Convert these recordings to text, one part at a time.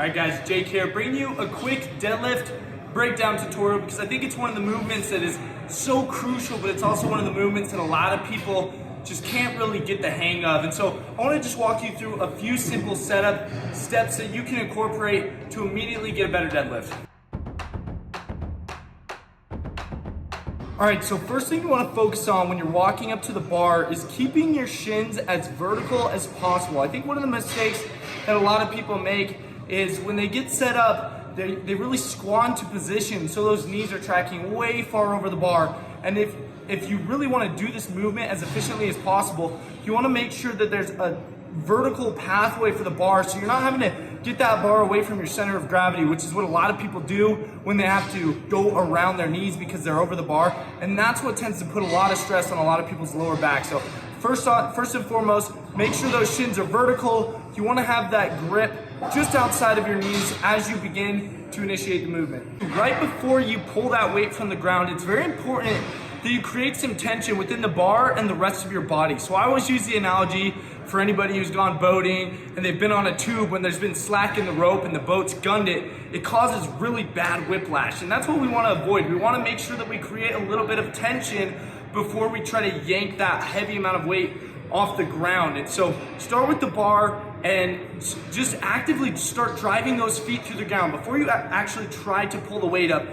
Alright guys, Jake here, bringing you a quick deadlift breakdown tutorial because I think it's one of the movements that is so crucial, but it's also one of the movements that a lot of people just can't really get the hang of. And so I want to just walk you through a few simple setup steps that you can incorporate to immediately get a better deadlift. Alright, so first thing you want to focus on when you're walking up to the bar is keeping your shins as vertical as possible. I think one of the mistakes that a lot of people make is when they get set up, they really squat into position so those knees are tracking way far over the bar. And if you really want to do this movement as efficiently as possible, you want to make sure that there's a vertical pathway for the bar so you're not having to get that bar away from your center of gravity, which is what a lot of people do when they have to go around their knees because they're over the bar. And that's what tends to put a lot of stress on a lot of people's lower back. So first and foremost, make sure those shins are vertical. You want to have that grip just outside of your knees as you begin to initiate the movement. Right before you pull that weight from the ground, it's very important that you create some tension within the bar and the rest of your body. So I always use the analogy for anybody who's gone boating and they've been on a tube when there's been slack in the rope and the boat's gunned it, it causes really bad whiplash. And that's what we want to avoid. We want to make sure that we create a little bit of tension before we try to yank that heavy amount of weight off the ground. And so start with the bar and just actively start driving those feet through the ground. Before you actually try to pull the weight up,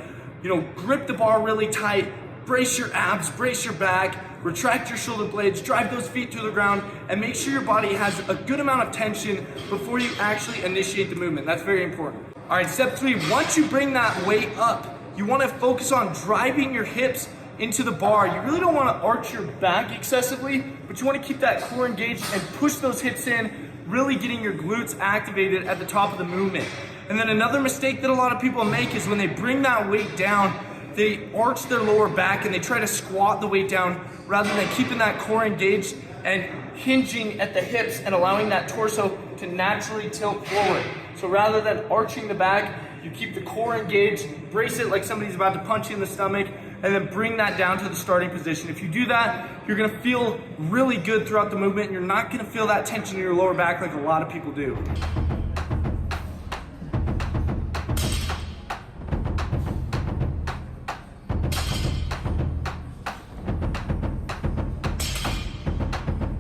grip the bar really tight, brace your abs, brace your back, retract your shoulder blades, drive those feet through the ground, and make sure your body has a good amount of tension before you actually initiate the movement. That's very important. All right, step 3, once you bring that weight up, you want to focus on driving your hips into the bar. You really don't want to arch your back excessively, but you want to keep that core engaged and push those hips in, really getting your glutes activated at the top of the movement. And then another mistake that a lot of people make is when they bring that weight down, they arch their lower back and they try to squat the weight down rather than keeping that core engaged and hinging at the hips and allowing that torso to naturally tilt forward. So rather than arching the back, you keep the core engaged, brace it like somebody's about to punch you in the stomach, and then bring that down to the starting position. If you do that, you're gonna feel really good throughout the movement. You're not gonna feel that tension in your lower back like a lot of people do.